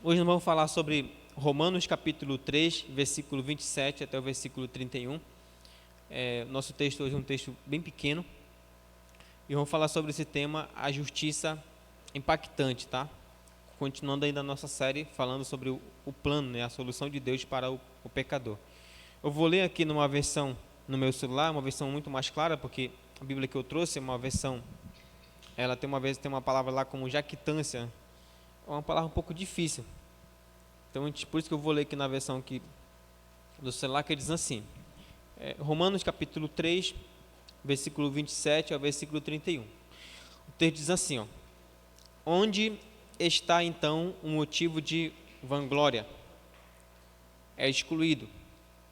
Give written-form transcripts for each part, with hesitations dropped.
Hoje nós vamos falar sobre Romanos capítulo 3, versículo 27 até o versículo 31. Nosso texto hoje é um texto bem pequeno. E vamos falar sobre esse tema, a justiça impactante, tá? Continuando ainda a nossa série, falando sobre o plano, né? A solução de Deus para o pecador. Eu vou ler aqui numa versão no meu celular, uma versão muito mais clara, porque a Bíblia que eu trouxe é uma versão, ela tem uma palavra lá como jactância, é uma palavra um pouco difícil. Então, por isso que eu vou ler aqui na versão aqui do celular, que diz assim, Romanos capítulo 3, versículo 27 ao versículo 31. O texto diz assim, ó: onde está então o motivo de vanglória? É excluído.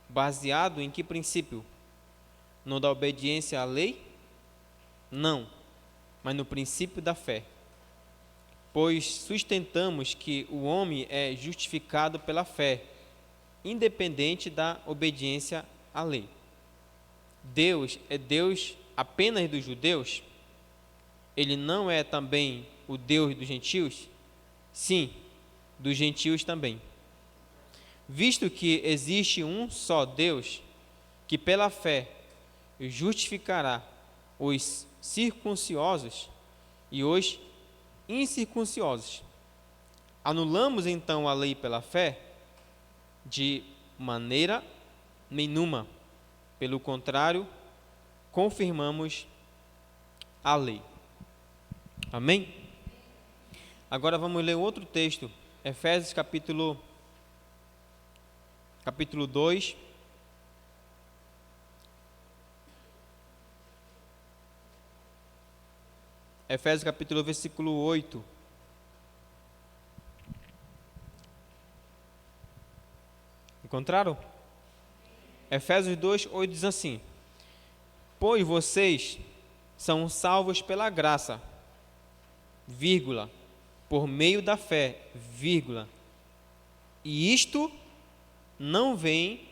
Baseado em que princípio? No da obediência à lei? Não, mas no princípio da fé. Pois sustentamos que o homem é justificado pela fé, independente da obediência à lei. Deus é Deus apenas dos judeus? Ele não é também o Deus dos gentios? Sim, dos gentios também. Visto que existe um só Deus, que pela fé justificará os circunciosos e os incircunciosos. Anulamos então a lei pela fé? De maneira nenhuma. Pelo contrário, confirmamos a lei. Amém? Agora vamos ler outro texto, Efésios capítulo 2. Efésios capítulo versículo 8. Encontraram? Efésios 2, 8 diz assim: pois vocês são salvos pela graça, vírgula, por meio da fé, vírgula, e isto não vem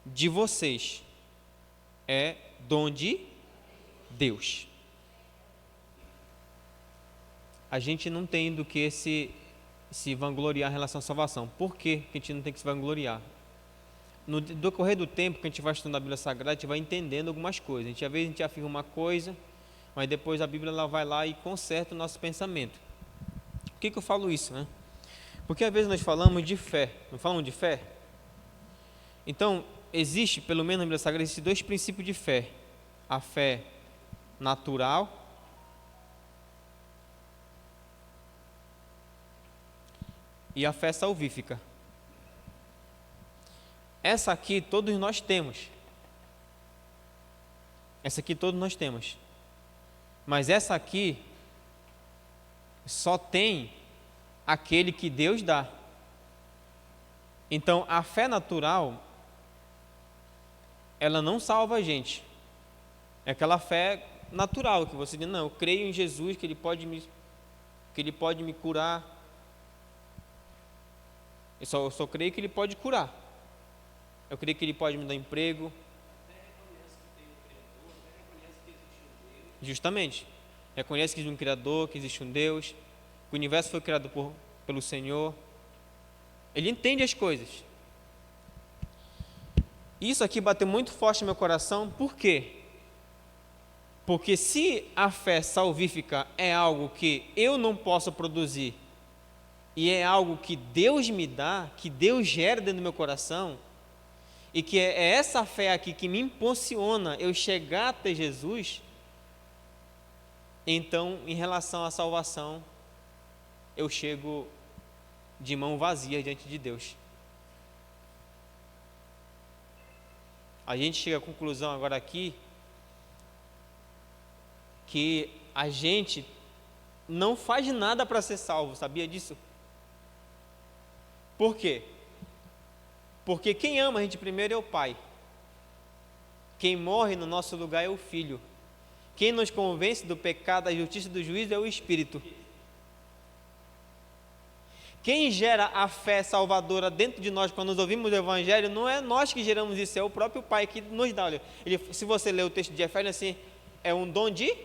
de vocês, é dom de Deus. A gente não tem do que se vangloriar em relação à salvação. Por que a gente não tem que se vangloriar? No decorrer do tempo que a gente vai estudando a Bíblia Sagrada, a gente vai entendendo algumas coisas. Às vezes a gente afirma uma coisa, mas depois a Bíblia ela vai lá e conserta o nosso pensamento. Por que eu falo isso, né? Porque às vezes nós falamos de fé, não falamos de fé? Então, existe, pelo menos na Bíblia Sagrada, existem dois princípios de fé. A fé natural e a fé salvífica. Essa aqui todos nós temos. Essa aqui todos nós temos. Mas essa aqui só tem aquele que Deus dá. Então, a fé natural, ela não salva a gente. É aquela fé natural que você diz, não, eu creio em Jesus, que Ele pode me curar. Eu só creio que Ele pode curar. Eu creio que Ele pode me dar emprego. Justamente. Reconhece que existe um Criador, que existe um Deus, que o universo foi criado pelo Senhor. Ele entende as coisas. Isso aqui bateu muito forte no meu coração. Por quê? Porque se a fé salvífica é algo que eu não posso produzir, e é algo que Deus me dá, que Deus gera dentro do meu coração, e que é essa fé aqui que me impulsiona eu chegar até Jesus, então, em relação à salvação, eu chego de mão vazia diante de Deus. A gente chega à conclusão agora aqui que a gente não faz nada para ser salvo, sabia disso? Por quê? Porque quem ama a gente primeiro é o Pai. Quem morre no nosso lugar é o Filho. Quem nos convence do pecado, da justiça e do juízo é o Espírito. Quem gera a fé salvadora dentro de nós quando nós ouvimos o Evangelho, não é nós que geramos isso, é o próprio Pai que nos dá. Olha, se você ler o texto de Efésios, assim, é um dom de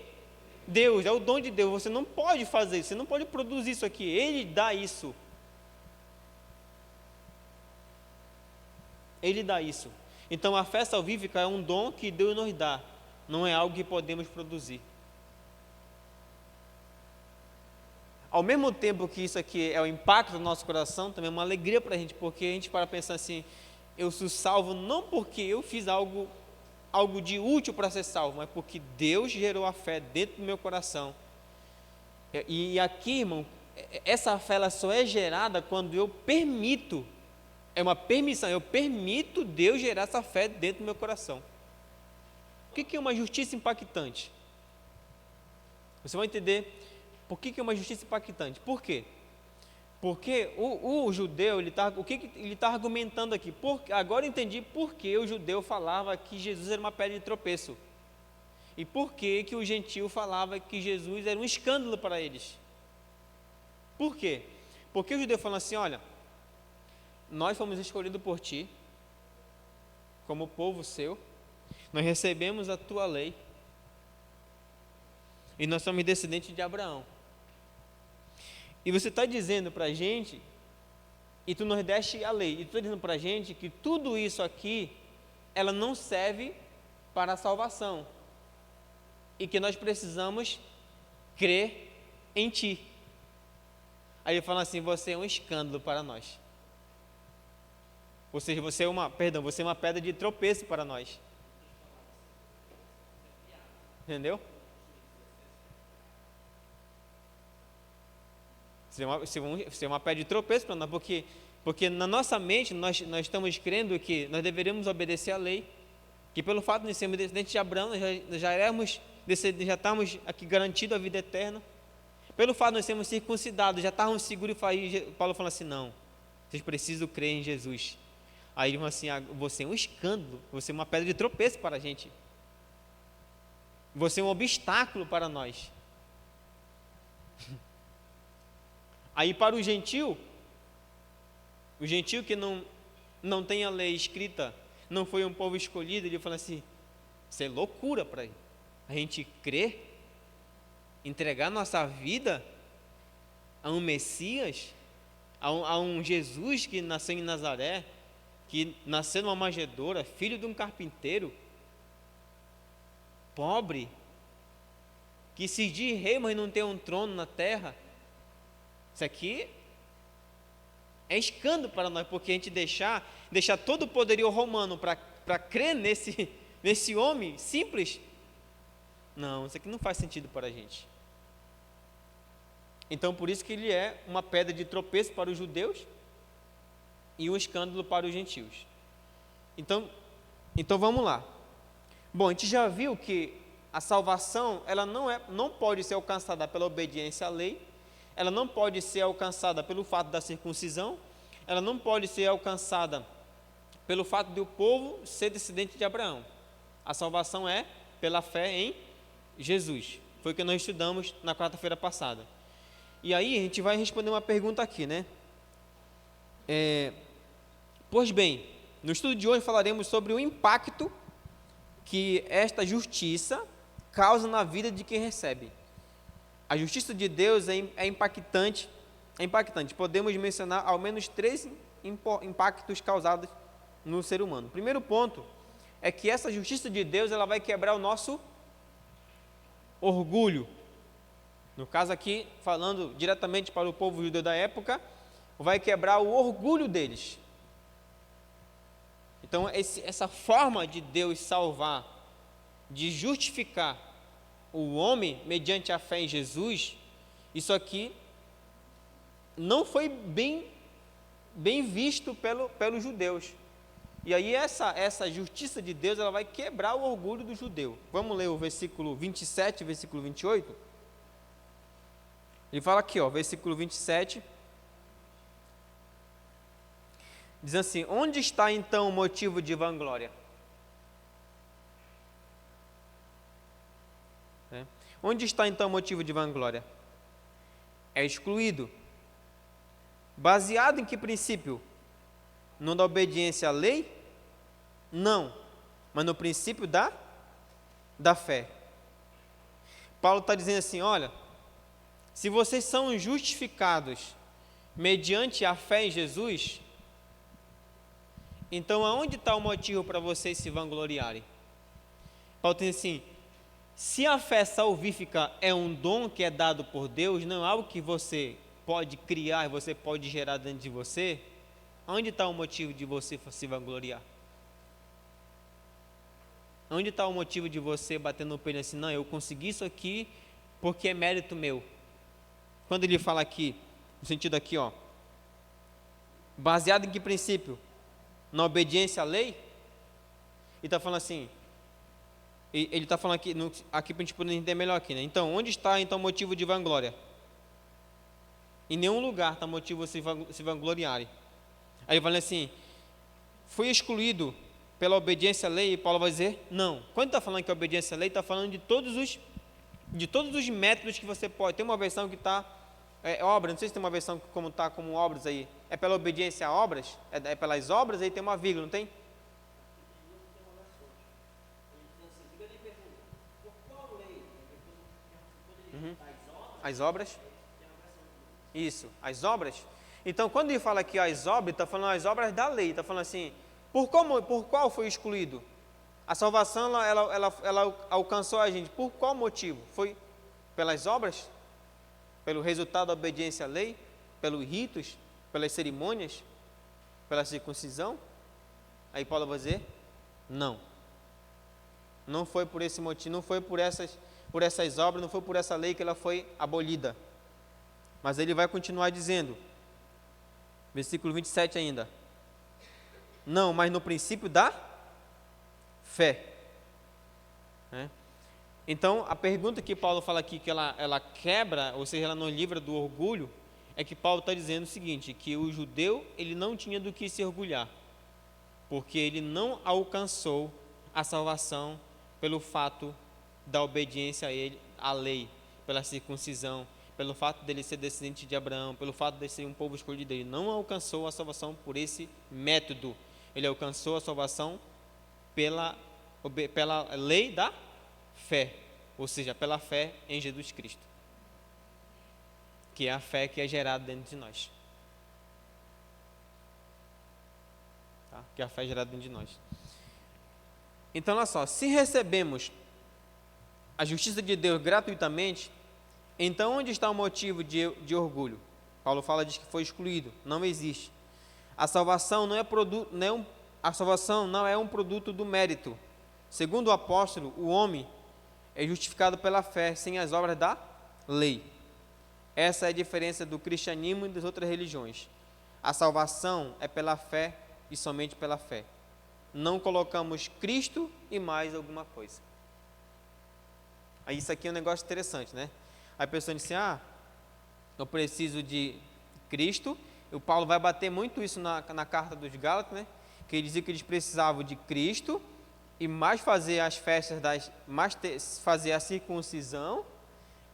Deus, é o dom de Deus. Você não pode fazer isso, você não pode produzir isso aqui, Ele dá isso. Ele dá isso. Então a fé salvífica é um dom que Deus nos dá, não é algo que podemos produzir. Ao mesmo tempo que isso aqui é o impacto do nosso coração, também é uma alegria para a gente, porque a gente para pensar assim, eu sou salvo não porque eu fiz algo de útil para ser salvo, mas porque Deus gerou a fé dentro do meu coração. E aqui, irmão, essa fé ela só é gerada quando eu permito, é uma permissão, eu permito Deus gerar essa fé dentro do meu coração. O que é uma justiça impactante? Você vai entender por que é uma justiça impactante. Por quê? Porque o judeu, o que ele está argumentando aqui? Agora eu entendi por que o judeu falava que Jesus era uma pedra de tropeço. E por que o gentio falava que Jesus era um escândalo para eles. Por quê? Porque o judeu falou assim, olha, nós fomos escolhidos por ti, como povo seu, nós recebemos a tua lei, e nós somos descendentes de Abraão. E você está dizendo para a gente, e tu nos deste a lei, e tu está dizendo para a gente que tudo isso aqui, ela não serve para a salvação, e que nós precisamos crer em ti. Aí ele fala assim, você é um escândalo para nós. Ou seja, você é uma pedra de tropeço para nós. Entendeu? Ser uma pedra de tropeço para nós, porque na nossa mente nós estamos crendo que nós deveríamos obedecer à lei, que pelo fato de sermos descendentes de Abraão, nós já estamos aqui garantidos a vida eterna. Pelo fato de nós sermos circuncidados, já estávamos seguros, e Paulo fala assim, não, vocês precisam crer em Jesus. Aí ele fala assim, você é um escândalo, você é uma pedra de tropeço para a gente. Você é um obstáculo para nós. Aí para o gentil que não tem a lei escrita, não foi um povo escolhido, ele fala assim, isso é loucura para ele. A gente crer, entregar nossa vida a um Messias, a um Jesus que nasceu em Nazaré, que nasceu numa manjedoura, filho de um carpinteiro, pobre, que se diz rei, mas não tem um trono na terra. Isso aqui é escândalo para nós, porque a gente deixar todo o poderio romano para crer nesse homem simples, não, isso aqui não faz sentido para a gente. Então, por isso que ele é uma pedra de tropeço para os judeus e um escândalo para os gentios. Então vamos lá. Bom, a gente já viu que a salvação, ela não pode ser alcançada pela obediência à lei, ela não pode ser alcançada pelo fato da circuncisão, ela não pode ser alcançada pelo fato de o povo ser descendente de Abraão. A salvação é pela fé em Jesus. Foi o que nós estudamos na quarta-feira passada. E aí a gente vai responder uma pergunta aqui, né? Pois bem, no estudo de hoje falaremos sobre o impacto que esta justiça causa na vida de quem recebe. A justiça de Deus é impactante. Podemos mencionar ao menos 3 impactos causados no ser humano. O primeiro ponto é que essa justiça de Deus ela vai quebrar o nosso orgulho. No caso aqui, falando diretamente para o povo judeu da época, vai quebrar o orgulho deles. Então, essa forma de Deus salvar, de justificar o homem mediante a fé em Jesus, isso aqui não foi bem visto pelos judeus. E aí essa justiça de Deus ela vai quebrar o orgulho do judeu. Vamos ler o versículo 27, versículo 28? Ele fala aqui, versículo 27, diz assim, onde está então o motivo de vanglória? Onde está então o motivo de vanglória? É excluído. Baseado em que princípio? Não da obediência à lei? Não, mas no princípio da fé. Paulo está dizendo assim, olha, se vocês são justificados mediante a fé em Jesus, Então, aonde está o motivo para vocês se vangloriarem? Paulo diz assim: se a fé salvífica é um dom que é dado por Deus, não é algo que você pode criar, você pode gerar dentro de você, onde está o motivo de você se vangloriar? Onde está o motivo de você bater no peito assim, não, eu consegui isso aqui porque é mérito meu? Quando ele fala aqui, no sentido aqui, ó, baseado em que princípio? Na obediência à lei? Ele está falando assim, ele está falando aqui para a gente poder entender melhor aqui, né? Então, onde está então o motivo de vanglória? Em nenhum lugar está motivo de se vangloriarem. Aí ele fala assim, foi excluído pela obediência à lei, e Paulo vai dizer, não. Quando está falando que a obediência à lei, está falando de todos os métodos que você pode. Tem uma versão que está, obra, não sei se tem uma versão como está como obras aí, é pela obediência a obras, é pelas obras, aí tem uma vírgula, não tem? As obras? Isso, as obras. Então, quando ele fala aqui as obras, está falando as obras da lei, está falando assim, por qual foi excluído? A salvação, ela alcançou a gente, por qual motivo? Foi pelas obras? Pelo resultado da obediência à lei? Pelos ritos? Pelas cerimônias? Pela circuncisão? Aí Paulo vai dizer, não. Não foi por esse motivo, não foi por essas obras, não foi por essa lei que ela foi abolida. Mas ele vai continuar dizendo, versículo 27 ainda, não, mas no princípio da fé. Então, a pergunta que Paulo fala aqui, que ela quebra, ou seja, ela não livra do orgulho, é que Paulo está dizendo o seguinte, que o judeu, ele não tinha do que se orgulhar, porque ele não alcançou a salvação pelo fato da obediência a ele, à lei, pela circuncisão, pelo fato dele ser descendente de Abraão, pelo fato de ser um povo escolhido. Ele não alcançou a salvação por esse método. Ele alcançou a salvação pela lei da fé, ou seja, pela fé em Jesus Cristo, que é a fé que é gerada dentro de nós. Tá? Que é a fé gerada dentro de nós. Então, olha só, se recebemos a justiça de Deus gratuitamente, então onde está o motivo de orgulho? Paulo fala, diz que foi excluído, não existe. A salvação a salvação não é um produto do mérito. Segundo o apóstolo, o homem é justificado pela fé, sem as obras da lei. Essa é a diferença do cristianismo e das outras religiões. A salvação é pela fé e somente pela fé. Não colocamos Cristo e mais alguma coisa. Aí isso aqui é um negócio interessante, né? Aí a pessoa diz assim, eu preciso de Cristo. O Paulo vai bater muito isso na carta dos Gálatas, né? Que ele dizia que eles precisavam de Cristo e mais fazer as festas, fazer a circuncisão.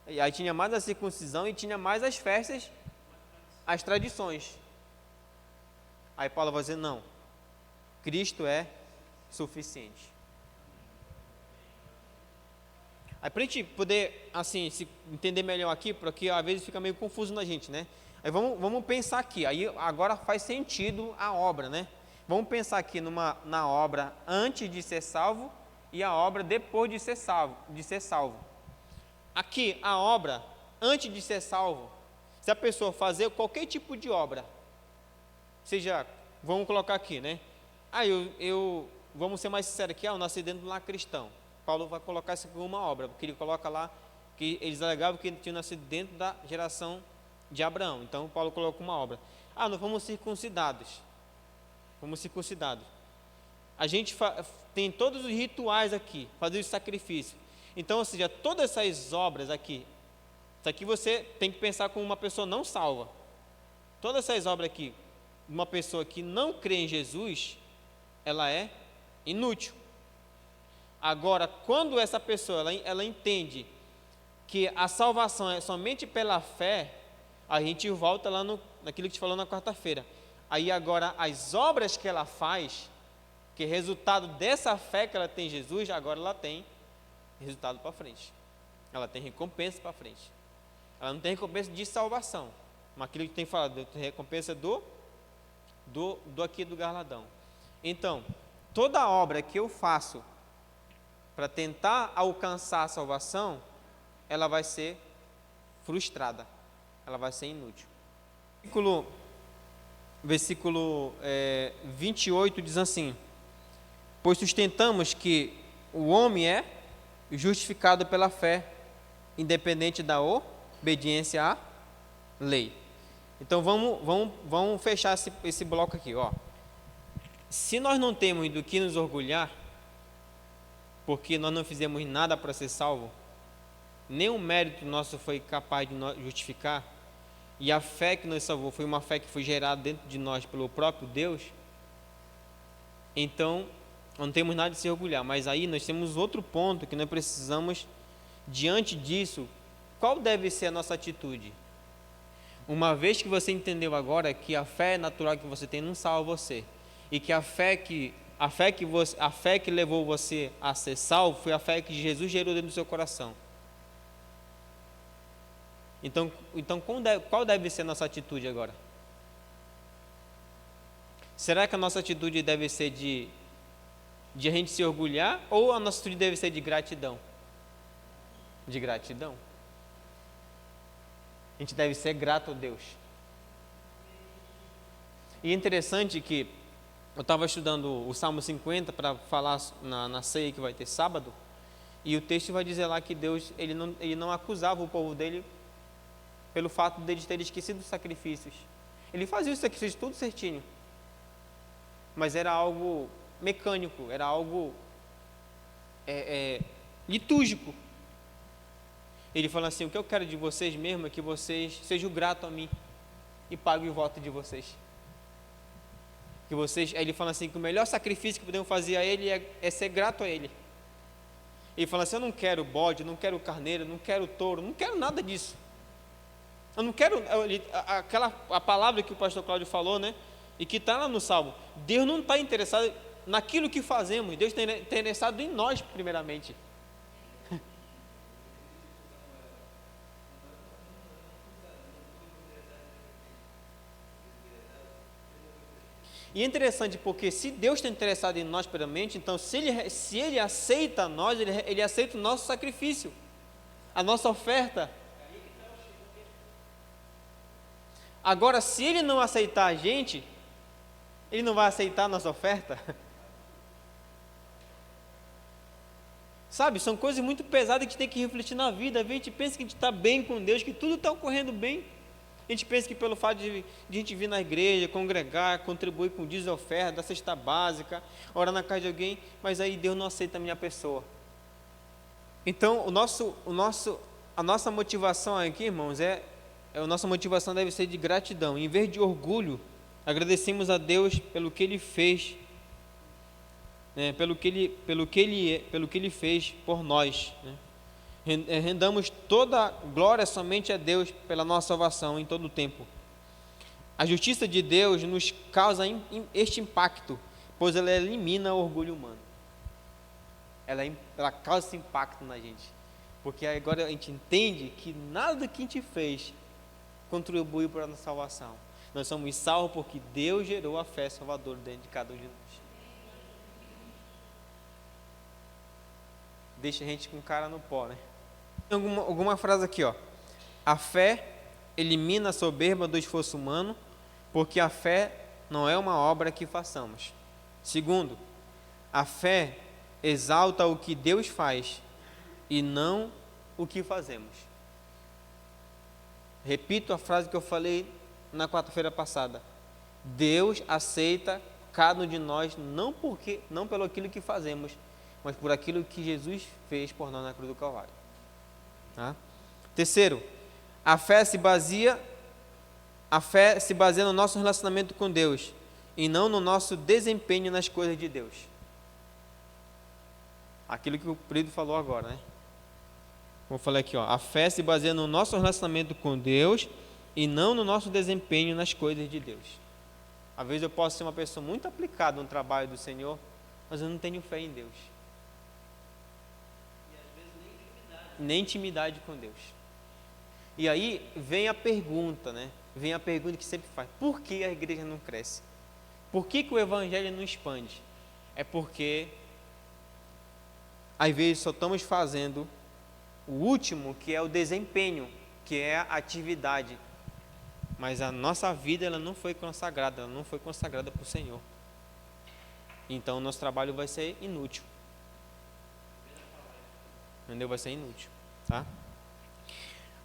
E aí tinha mais a circuncisão e tinha mais as festas, as tradições. Aí Paulo vai dizer, não, Cristo é suficiente. Aí para a gente poder, assim, se entender melhor aqui, porque às vezes fica meio confuso na gente, né? Aí vamos pensar aqui, aí agora faz sentido a obra, né? Vamos pensar aqui na obra antes de ser salvo e a obra depois de ser salvo. Aqui, a obra antes de ser salvo, se a pessoa fazer qualquer tipo de obra, seja, vamos colocar aqui, né? Vamos ser mais sinceros aqui, eu nasci dentro de um cristão. Paulo vai colocar isso como uma obra, porque ele coloca lá que eles alegavam que ele tinha nascido dentro da geração de Abraão. Então, Paulo coloca uma obra. Nós fomos circuncidados. Fomos circuncidados. A gente tem todos os rituais aqui, fazer o sacrifício. Então, ou seja, todas essas obras aqui, isso aqui você tem que pensar como uma pessoa não salva. Todas essas obras aqui, uma pessoa que não crê em Jesus, ela é inútil. Agora, quando essa pessoa ela entende que a salvação é somente pela fé, a gente volta lá naquilo que a gente falou na quarta-feira. Aí agora as obras que ela faz, que é resultado dessa fé que ela tem em Jesus, agora ela tem resultado para frente. Ela tem recompensa para frente. Ela não tem recompensa de salvação, mas aquilo que tem falado, tem recompensa do aqui do galardão. Então, toda obra que eu faço para tentar alcançar a salvação, ela vai ser frustrada, ela vai ser inútil. Versículo 28 diz assim: pois sustentamos que o homem é justificado pela fé, independente da obediência à lei. Então vamos fechar esse bloco aqui, ó. Se nós não temos do que nos orgulhar, porque nós não fizemos nada para ser salvo, nenhum mérito nosso foi capaz de nos justificar, e a fé que nos salvou foi uma fé que foi gerada dentro de nós pelo próprio Deus, então não temos nada de se orgulhar. Mas aí nós temos outro ponto que nós precisamos, diante disso, qual deve ser a nossa atitude? Uma vez que você entendeu agora que a fé natural que você tem não salva você, e que a fé que levou você a ser salvo foi a fé que Jesus gerou dentro do seu coração. Então qual deve ser a nossa atitude agora? Será que a nossa atitude deve ser de a gente se orgulhar, ou a nossa atitude deve ser de gratidão? De gratidão. A gente deve ser grato a Deus. E é interessante que eu estava estudando o Salmo 50 para falar na ceia que vai ter sábado, e o texto vai dizer lá que Deus ele não acusava o povo dele pelo fato deles terem esquecido os sacrifícios. Ele fazia os sacrifícios tudo certinho, mas era algo mecânico, era algo litúrgico. Ele fala assim: o que eu quero de vocês mesmo é que vocês sejam gratos a mim e paguem o voto de vocês. Que vocês, aí ele fala assim, que o melhor sacrifício que podemos fazer a ele é ser grato a ele. Ele fala assim: eu não quero bode, não quero carneiro, não quero touro, não quero nada disso. Eu não quero a palavra que o pastor Cláudio falou, né? E que está lá no Salmo. Deus não está interessado naquilo que fazemos, Deus está interessado em nós primeiramente. E é interessante porque se Deus está interessado em nós primeiramente, então se ele aceita nós, ele aceita o nosso sacrifício, a nossa oferta. Agora, se ele não aceitar a gente, ele não vai aceitar a nossa oferta? Sabe, são coisas muito pesadas que a gente tem que refletir na vida. A gente pensa que a gente está bem com Deus, que tudo está ocorrendo bem. A gente pensa que pelo fato de a gente vir na igreja, congregar, contribuir com dízimo e oferta, da cesta básica, orar na casa de alguém, mas aí Deus não aceita a minha pessoa. Então, a nossa motivação aqui, irmãos, a nossa motivação deve ser de gratidão. Em vez de orgulho, agradecemos a Deus pelo que Ele fez, né, pelo que Ele fez por nós, né? Rendamos toda a glória somente a Deus pela nossa salvação em todo o tempo. A justiça de Deus nos causa este impacto, pois ela elimina o orgulho humano. Ela causa esse impacto na gente, porque agora a gente entende que nada que a gente fez contribuiu para a nossa salvação. Nós somos salvos porque Deus gerou a fé salvadora dentro de cada um de nós. Deixa a gente com cara no pó, né? Alguma frase aqui, ó. A fé elimina a soberba do esforço humano, porque a fé não é uma obra que façamos. Segundo, a fé exalta o que Deus faz e não o que fazemos. Repito a frase que eu falei na quarta-feira passada. Deus aceita cada um de nós não pelo aquilo que fazemos, mas por aquilo que Jesus fez por nós na cruz do Calvário. Tá? Terceiro, a fé se baseia no nosso relacionamento com Deus e não no nosso desempenho nas coisas de Deus. Aquilo que o Pedro falou agora, né? Vou falar aqui, ó. A fé se baseia no nosso relacionamento com Deus e não no nosso desempenho nas coisas de Deus. Às vezes eu posso ser uma pessoa muito aplicada no trabalho do Senhor, mas eu não tenho fé em Deus. Nem intimidade com Deus. E aí vem a pergunta, né? Vem a pergunta que sempre faz: por que a igreja não cresce? Por que o evangelho não expande? É porque às vezes só estamos fazendo o último, que é o desempenho, que é a atividade. Mas a nossa vida, ela não foi consagrada para o Senhor. Então o nosso trabalho vai ser inútil. Entendeu? Vai ser inútil, tá?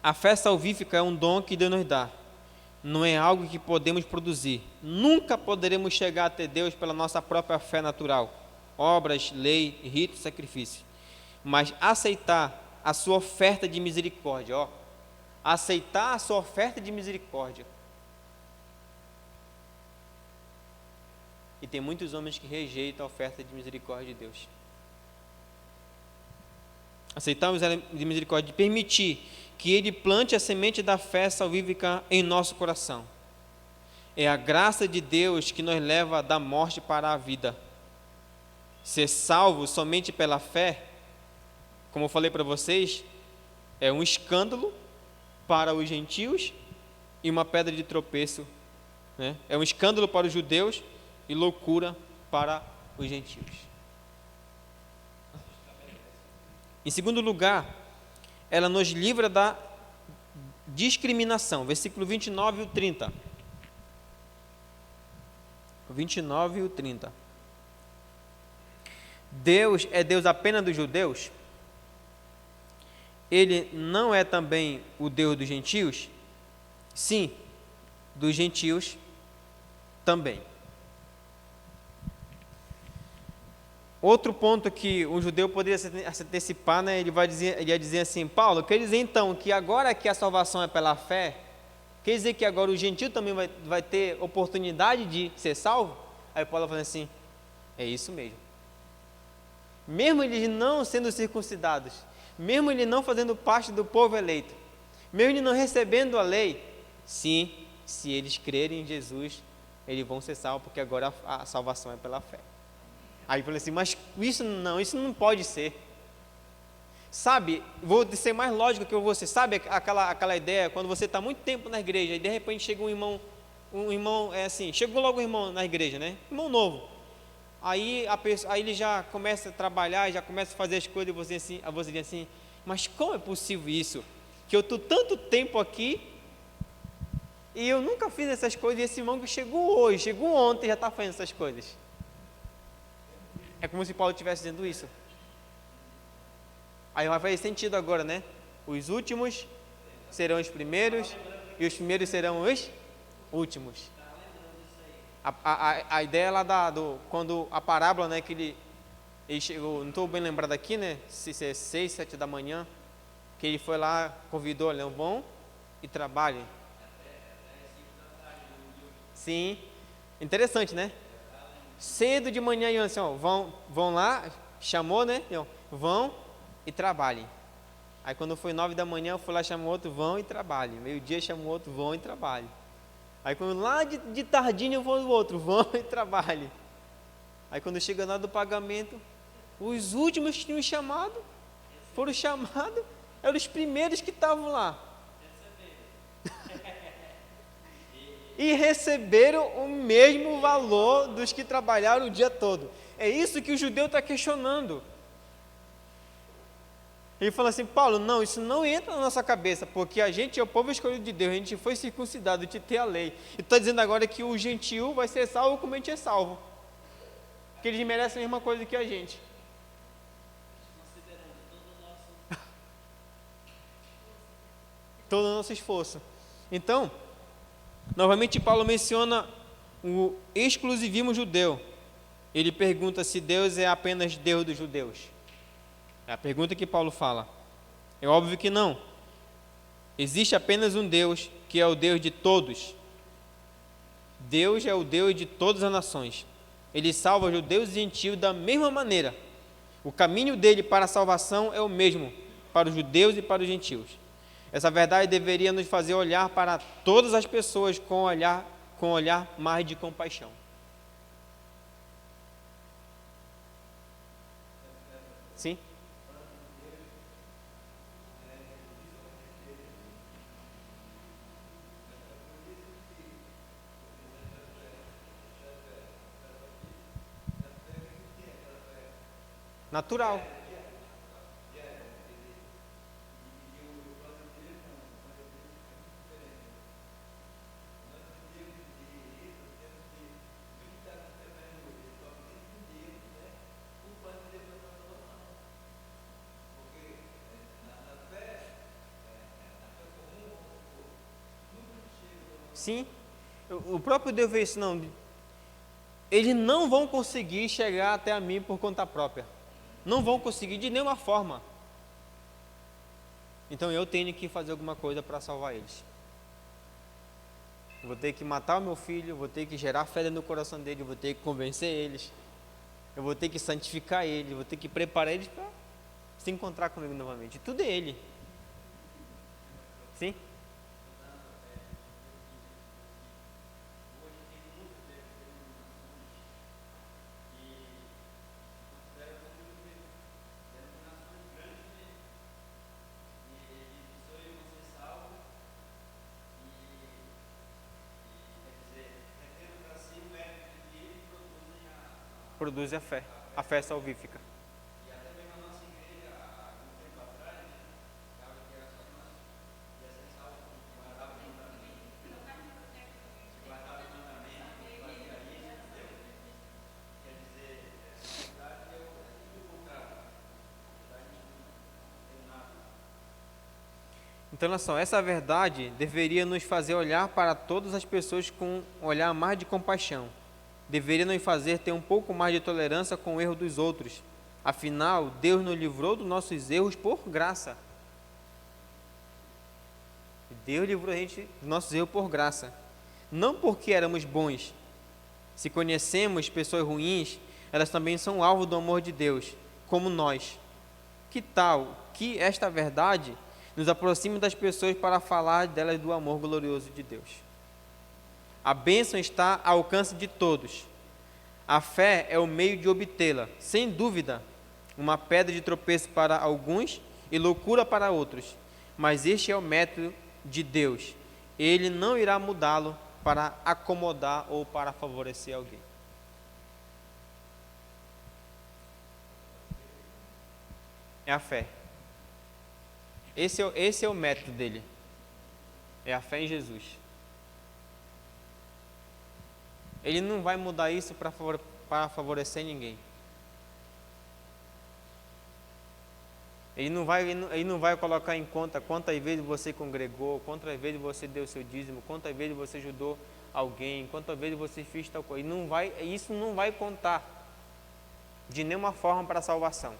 A fé salvífica é um dom que Deus nos dá. Não é algo que podemos produzir. Nunca poderemos chegar até Deus pela nossa própria fé natural. Obras, lei, ritos, sacrifício. Mas aceitar a sua oferta de misericórdia, ó. Aceitar a sua oferta de misericórdia. E tem muitos homens que rejeitam a oferta de misericórdia de Deus. Aceitar o de misericórdia, de permitir que Ele plante a semente da fé salvífica em nosso coração. É a graça de Deus que nos leva da morte para a vida. Ser salvo somente pela fé, como eu falei para vocês, é um escândalo para os gentios e uma pedra de tropeço, né? É um escândalo para os judeus e loucura para os gentios. Em segundo lugar, ela nos livra da discriminação. Versículo 29 e 30. 29 e 30. Deus é Deus apenas dos judeus? Ele não é também o Deus dos gentios? Sim, dos gentios também. Outro ponto que um judeu poderia se antecipar, né, ele ia dizer assim: Paulo, quer dizer então que agora que a salvação é pela fé, quer dizer que agora o gentio também vai ter oportunidade de ser salvo? Aí Paulo fala assim: é isso mesmo. Mesmo eles não sendo circuncidados, mesmo eles não fazendo parte do povo eleito, mesmo eles não recebendo a lei, sim, se eles crerem em Jesus, eles vão ser salvos, porque agora a salvação é pela fé. Aí eu falei assim, mas isso não pode ser. Sabe, vou ser mais lógico que você, sabe aquela ideia, quando você está muito tempo na igreja, e de repente chega um irmão, chegou logo um irmão na igreja, né? Irmão novo. Aí ele já começa a trabalhar, já começa a fazer as coisas, e você diz assim, mas como é possível isso? Que eu estou tanto tempo aqui, e eu nunca fiz essas coisas, e esse irmão que chegou ontem, já está fazendo essas coisas. É como se Paulo estivesse dizendo isso. Aí vai fazer sentido agora, né? Os últimos serão os primeiros e os primeiros serão os últimos. A ideia lá quando a parábola, né, que ele chegou, não estou bem lembrado aqui, né? Se é 6, 7 da manhã, que ele foi lá, convidou, olha, vão e trabalhem. Sim, interessante, né? Cedo de manhã, e assim, ó, vão lá, chamou, né? Vão e trabalhem. Aí quando foi 9 da manhã, eu fui lá, chamou outro, vão e trabalhem. Meio-dia chamou outro, vão e trabalhem. Aí quando lá de tardinha eu vou no outro, vão e trabalhem. Aí quando chega na hora do pagamento, os últimos que tinham chamado, foram chamados, eram os primeiros que estavam lá. E receberam o mesmo valor dos que trabalharam o dia todo. É isso que o judeu está questionando. Ele fala assim, Paulo, não, isso não entra na nossa cabeça, porque a gente é o povo escolhido de Deus, a gente foi circuncidado de ter a lei. E está dizendo agora que o gentil vai ser salvo como a gente é salvo. Que eles merecem a mesma coisa que a gente. Todo o nosso esforço. Então, novamente Paulo menciona o exclusivismo judeu. Ele pergunta se Deus é apenas Deus dos judeus. É a pergunta que Paulo fala. É óbvio que não. Existe apenas um Deus, que é o Deus de todos. Deus é o Deus de todas as nações. Ele salva judeus e gentios da mesma maneira. O caminho dele para a salvação é o mesmo para os judeus e para os gentios. Essa verdade deveria nos fazer olhar para todas as pessoas com olhar mais de compaixão. Sim? natural. Sim, o próprio Deus vê isso, não. Eles não vão conseguir chegar até a mim por conta própria. Não vão conseguir de nenhuma forma. Então eu tenho que fazer alguma coisa para salvar eles. Eu vou ter que matar o meu filho, vou ter que gerar fé no coração dele, vou ter que convencer eles, eu vou ter que santificar eles, vou ter que preparar eles para se encontrar comigo novamente. Tudo é ele. Sim? Produz a fé salvífica. Então, olha só, essa verdade deveria nos fazer olhar para todas as pessoas com um olhar mais de compaixão. Deveria nos fazer ter um pouco mais de tolerância com o erro dos outros. Afinal, Deus nos livrou dos nossos erros por graça. Deus livrou a gente dos nossos erros por graça. Não porque éramos bons. Se conhecemos pessoas ruins, elas também são alvo do amor de Deus, como nós. Que tal que esta verdade nos aproxime das pessoas para falar delas do amor glorioso de Deus? A bênção está ao alcance de todos. A fé é o meio de obtê-la, sem dúvida, uma pedra de tropeço para alguns e loucura para outros. Mas este é o método de Deus. Ele não irá mudá-lo para acomodar ou para favorecer alguém. É a fé. Esse é o método dele. É a fé em Jesus. Ele não vai mudar isso para favorecer ninguém. Ele não vai colocar em conta quantas vezes você congregou, quantas vezes você deu seu dízimo, quantas vezes você ajudou alguém, quantas vezes você fez tal coisa. Isso não vai contar de nenhuma forma para a salvação.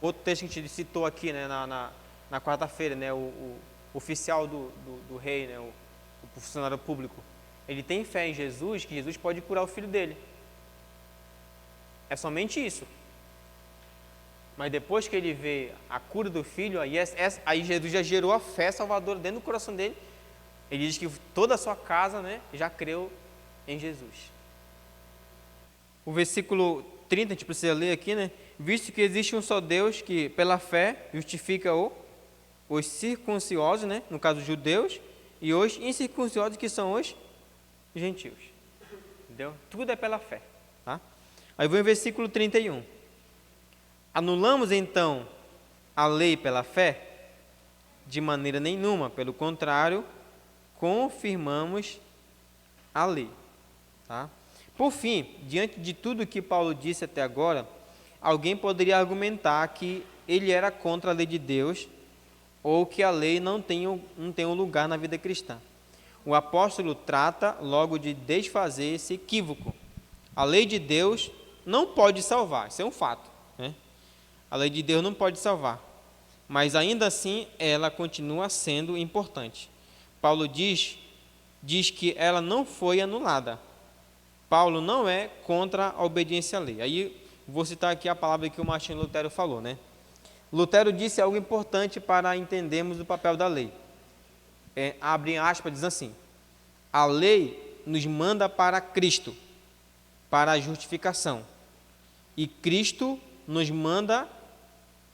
Outro texto que a gente citou aqui, né, na quarta-feira, né, o oficial do rei, né, o funcionário público, ele tem fé em Jesus, que Jesus pode curar o filho dele. É somente isso. Mas depois que ele vê a cura do filho, aí Jesus já gerou a fé salvadora dentro do coração dele. Ele diz que toda a sua casa, né, já creu em Jesus. O versículo 30, a gente precisa ler aqui, né? Visto que existe um só Deus que, pela fé, justifica os circuncisos, né, no caso os judeus, e os incircuncisos, que são os gentios. Entendeu? Tudo é pela fé. Tá? Aí vem o versículo 31. Anulamos então a lei pela fé? De maneira nenhuma, pelo contrário, confirmamos a lei. Tá? Por fim, diante de tudo que Paulo disse até agora, alguém poderia argumentar que ele era contra a lei de Deus ou que a lei não tem um lugar na vida cristã. O apóstolo trata logo de desfazer esse equívoco. A lei de Deus não pode salvar, isso é um fato, né? A lei de Deus não pode salvar, mas ainda assim ela continua sendo importante. Paulo diz que ela não foi anulada. Paulo não é contra a obediência à lei. Aí vou citar aqui a palavra que o Martinho Lutero falou, né? Lutero disse algo importante para entendermos o papel da lei. Abre aspas, diz assim: a lei nos manda para Cristo, para a justificação, e Cristo nos manda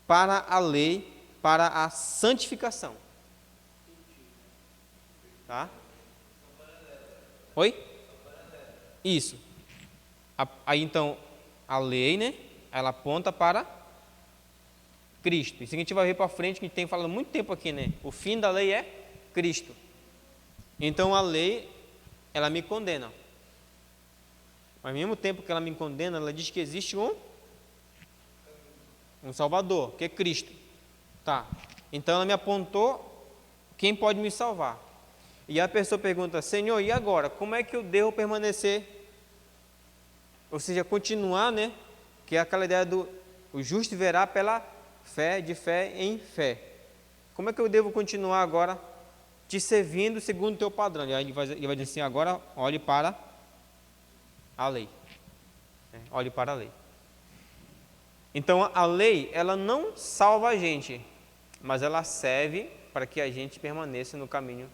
para a lei, para a santificação. Tá? Oi? Isso. Aí então, a lei, né? Ela aponta para Cristo. Isso a gente vai ver para frente, que a gente tem falado muito tempo aqui, né? O fim da lei é Cristo. Então a lei, ela me condena. Mas ao mesmo tempo que ela me condena, ela diz que existe um Salvador, que é Cristo. Tá. Então ela me apontou quem pode me salvar. E a pessoa pergunta: Senhor, e agora? Como é que eu devo permanecer? Ou seja, continuar, né? Que é aquela ideia do o justo verá pela fé, de fé em fé. Como é que eu devo continuar agora te servindo segundo o teu padrão? E aí ele vai dizer assim: agora olhe para a lei. Olhe para a lei. Então a lei, ela não salva a gente, mas ela serve para que a gente permaneça no caminho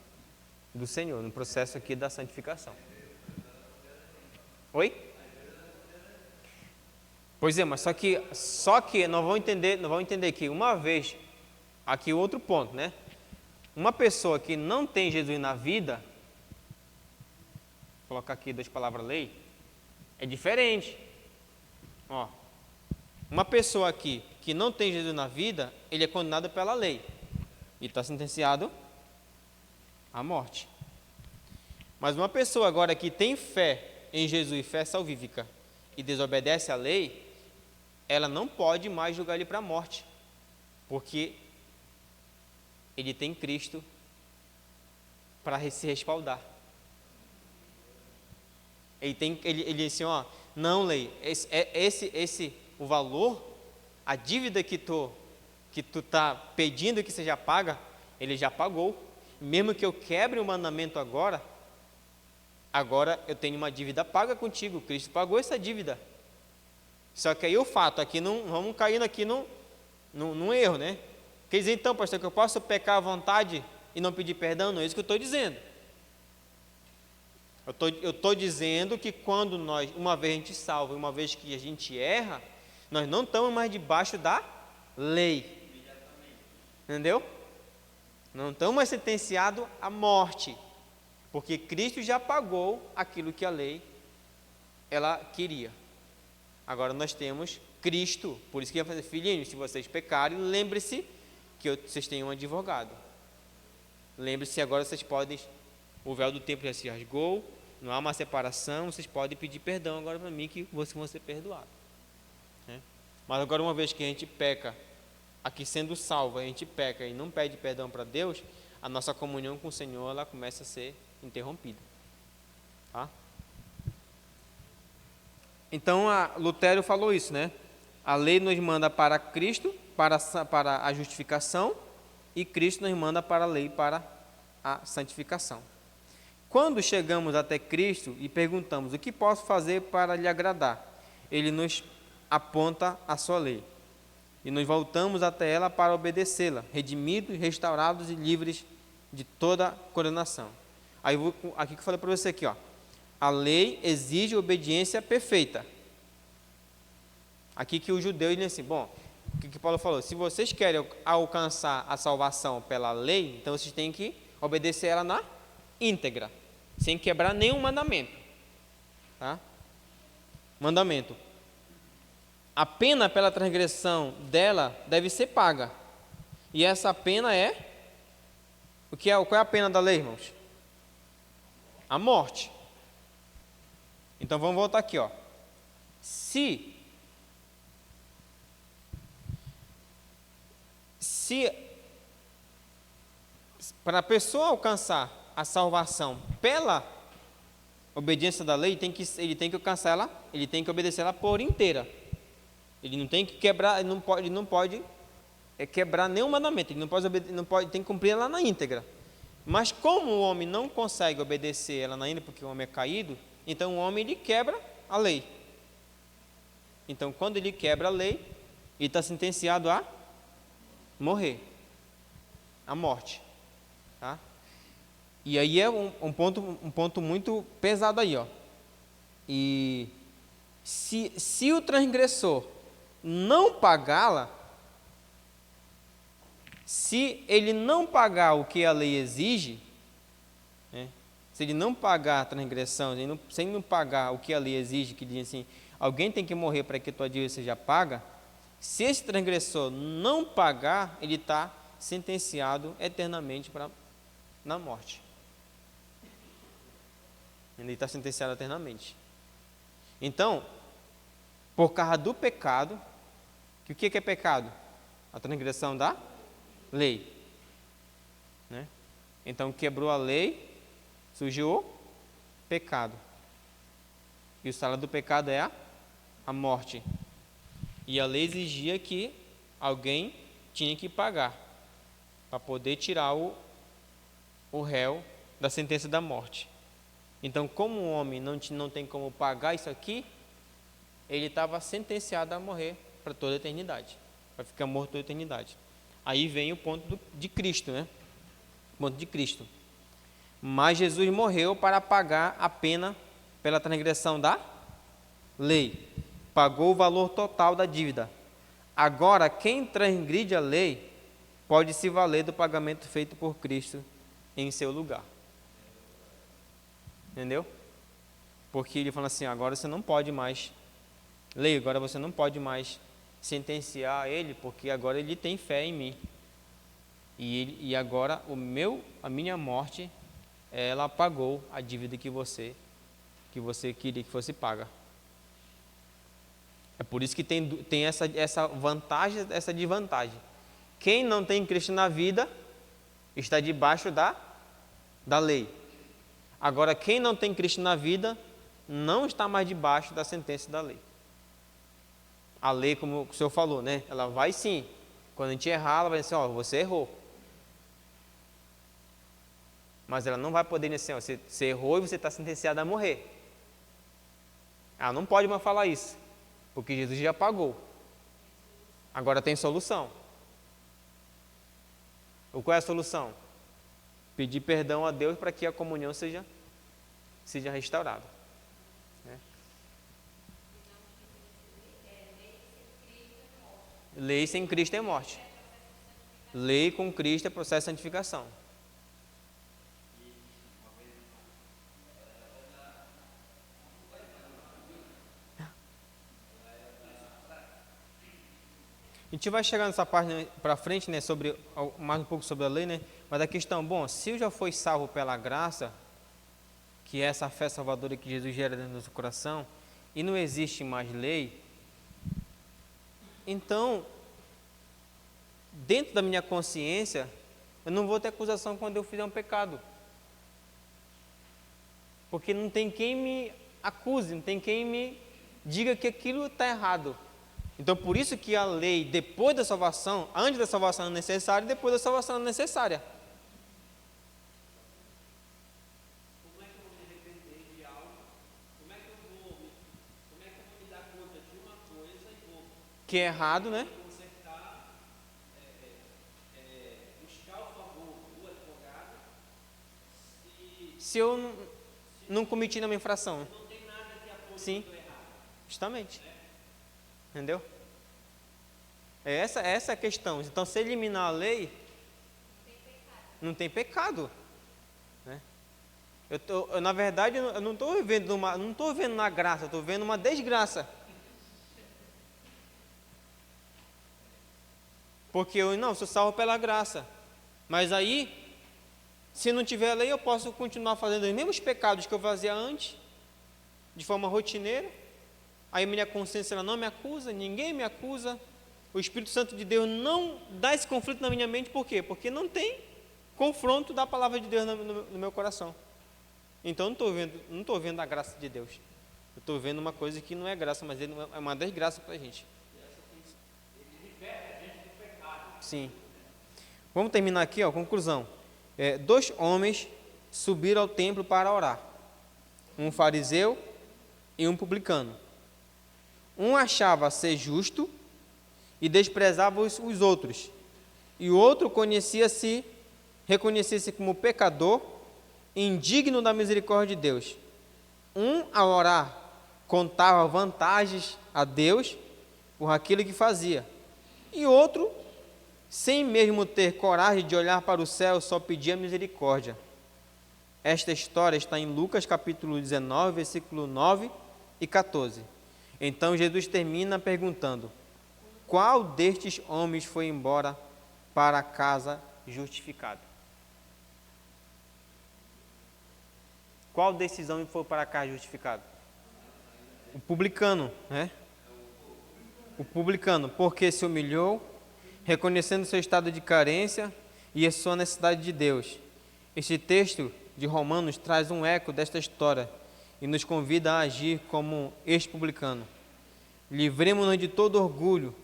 do Senhor, no processo aqui da santificação. Oi? Pois é, mas só que nós vamos entender que uma vez, aqui outro ponto, né? Uma pessoa que não tem Jesus na vida, vou colocar aqui 2 palavras lei, é diferente. Ó, uma pessoa aqui que não tem Jesus na vida, ele é condenado pela lei e está sentenciado à morte. Mas uma pessoa agora que tem fé em Jesus, fé salvífica, e desobedece à lei, ela não pode mais julgar ele para a morte, porque ele tem Cristo para se respaldar. Ele assim, ó, não, lei, o valor, a dívida que tu está pedindo que seja paga, ele já pagou. Mesmo que eu quebre o mandamento agora eu tenho uma dívida paga contigo, Cristo pagou essa dívida. Só que aí o fato, aqui não vamos caindo aqui num erro, né? Quer dizer então, pastor, que eu posso pecar à vontade e não pedir perdão? Não é isso que eu estou dizendo. Eu estou dizendo que quando nós, uma vez a gente salva, uma vez que a gente erra, nós não estamos mais debaixo da lei. Entendeu? Não estamos mais sentenciados à morte, porque Cristo já pagou aquilo que a lei ela queria. Agora nós temos Cristo, por isso que ele vai fazer: filhinhos, se vocês pecarem, lembre-se que vocês têm um advogado. Lembre-se, agora vocês podem, o véu do templo já se rasgou, não há uma separação, vocês podem pedir perdão agora para mim, que vocês vão ser perdoados. Mas agora, uma vez que a gente peca, aqui sendo salvo, a gente peca e não pede perdão para Deus, a nossa comunhão com o Senhor, ela começa a ser interrompida. Tá? Então, Lutero falou isso, né? A lei nos manda para Cristo, para a justificação, e Cristo nos manda para a lei, para a santificação. Quando chegamos até Cristo e perguntamos: o que posso fazer para lhe agradar? Ele nos aponta a sua lei. E nos voltamos até ela para obedecê-la, redimidos, restaurados e livres de toda condenação. Aí aqui que eu falei para você aqui, ó. A lei exige obediência perfeita. Aqui que o judeu diz assim: bom, o que Paulo falou? Se vocês querem alcançar a salvação pela lei, então vocês têm que obedecer ela na íntegra, sem quebrar nenhum mandamento. Tá? Mandamento. A pena pela transgressão dela deve ser paga. E essa pena é... Qual é a pena da lei, irmãos? A morte. Então vamos voltar aqui, ó. Se para a pessoa alcançar a salvação pela obediência da lei, ele tem que alcançar ela, ele tem que obedecer ela por inteira. Ele não tem que quebrar, ele não pode quebrar nenhum mandamento, ele tem que cumprir ela na íntegra. Mas como o homem não consegue obedecer ela na íntegra, porque o homem é caído, então o homem ele quebra a lei. Então quando ele quebra a lei, ele está sentenciado a morrer, a morte. Tá? E aí é um ponto muito pesado aí, ó. E se o transgressor não pagá-la, se ele não pagar o que a lei exige, né, se ele não pagar a transgressão, sem não pagar o que a lei exige, que diz assim: alguém tem que morrer para que tua dívida seja paga, Se esse transgressor não pagar, ele está sentenciado eternamente na morte. Ele está sentenciado eternamente. Então, por causa do pecado, que o que é pecado? A transgressão da lei. Né? Então, quebrou a lei, surgiu o pecado. E o salário do pecado é a morte. E a lei exigia que alguém tinha que pagar para poder tirar o réu da sentença da morte. Então, como o homem não tem como pagar isso aqui, ele estava sentenciado a morrer para toda a eternidade, para ficar morto toda a eternidade. Aí vem o ponto de Cristo, né? O ponto de Cristo. Mas Jesus morreu para pagar a pena pela transgressão da lei. Pagou o valor total da dívida. Agora, quem transgride a lei pode se valer do pagamento feito por Cristo em seu lugar. Entendeu? Porque ele fala assim, agora você não pode mais, lei, agora você não pode mais sentenciar ele, porque agora ele tem fé em mim. E agora a minha morte, ela pagou a dívida que você queria que fosse paga. É por isso que tem essa vantagem, essa desvantagem. Quem não tem Cristo na vida está debaixo da lei. Agora, quem não tem Cristo na vida não está mais debaixo da sentença da lei. A lei, como o senhor falou, né? Ela vai sim. Quando a gente errar, ela vai dizer, você errou. Mas ela não vai poder dizer assim, você errou e você está sentenciado a morrer. Ela não pode mais falar isso, porque Jesus já pagou. Agora tem solução. Qual é a solução? Pedir perdão a Deus para que a comunhão seja restaurada. Né? Lei sem Cristo é morte. Lei com Cristo é processo de santificação. A gente vai chegar nessa parte para frente, né, mais um pouco sobre a lei, né? Mas a questão, se eu já fui salvo pela graça, que é essa fé salvadora que Jesus gera dentro do nosso coração, e não existe mais lei, então, dentro da minha consciência, eu não vou ter acusação quando eu fizer um pecado. Porque não tem quem me acuse, não tem quem me diga que aquilo está errado. Então, por isso que a lei, depois da salvação, antes da salvação é necessária e depois da salvação é necessária. Como é que eu vou me arrepender de algo? Como é que eu vou me dar conta de uma coisa e vou Que é errado, né? consertar, buscar o favor do advogado Se eu não cometi nenhuma infração. não tem nada que aponte Sim, para o errado. justamente. Entendeu? Essa é a questão. Então, se eliminar a lei, não tem pecado. Né? Na verdade, eu não estou vivendo na graça, eu estou vendo uma desgraça. Porque eu sou salvo pela graça. Mas aí, se não tiver a lei, eu posso continuar fazendo os mesmos pecados que eu fazia antes, de forma rotineira. Aí minha consciência ela não me acusa, ninguém me acusa. O Espírito Santo de Deus não dá esse conflito na minha mente, por quê? Porque não tem confronto da palavra de Deus no meu coração. Então não estou vendo a graça de Deus. Eu estou vendo uma coisa que não é graça, mas é uma desgraça para a gente. Ele libera a gente do pecado. Sim. Vamos terminar aqui, conclusão. 2 homens subiram ao templo para orar. Um fariseu e um publicano. Um achava ser justo e desprezava os outros. E o outro reconhecia-se como pecador, indigno da misericórdia de Deus. Um, ao orar, contava vantagens a Deus por aquilo que fazia. E outro, sem mesmo ter coragem de olhar para o céu, só pedia misericórdia. Esta história está em Lucas capítulo 19, versículo 9 e 14. Então Jesus termina perguntando: qual destes homens foi embora para casa justificado? Qual desses homens foi para casa justificado? O publicano, né? O publicano, porque se humilhou, reconhecendo seu estado de carência e a sua necessidade de Deus. Este texto de Romanos traz um eco desta história e nos convida a agir como este publicano. Livremo-nos de todo orgulho,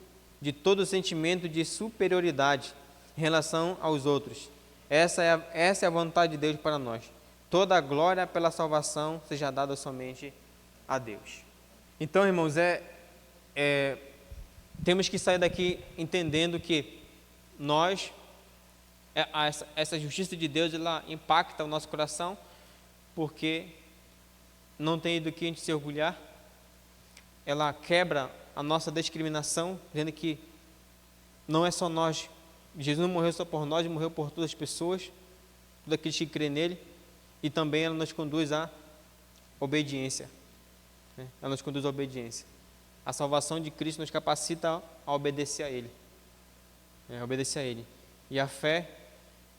de todo sentimento de superioridade em relação aos outros. Essa é a vontade de Deus para nós. Toda a glória pela salvação seja dada somente a Deus. Então, irmãos, temos que sair daqui entendendo que nós, essa justiça de Deus, ela impacta o nosso coração, porque não tem do que a gente se orgulhar. Ela quebra a nossa discriminação, dizendo que não é só nós. Jesus não morreu só por nós, morreu por todas as pessoas, todos aqueles que creem nele. E também ela nos conduz à obediência. Ela nos conduz à obediência. A salvação de Cristo nos capacita a obedecer a Ele. Obedecer a Ele. E a fé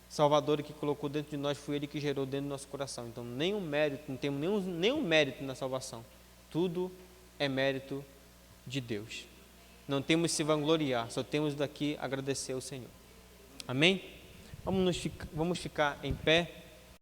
salvadora que colocou dentro de nós foi Ele que gerou dentro do nosso coração. Então, nenhum mérito, não temos nenhum mérito na salvação. Tudo é mérito de Deus. Não temos que se vangloriar, só temos daqui agradecer ao Senhor. Amém? Vamos ficar em pé.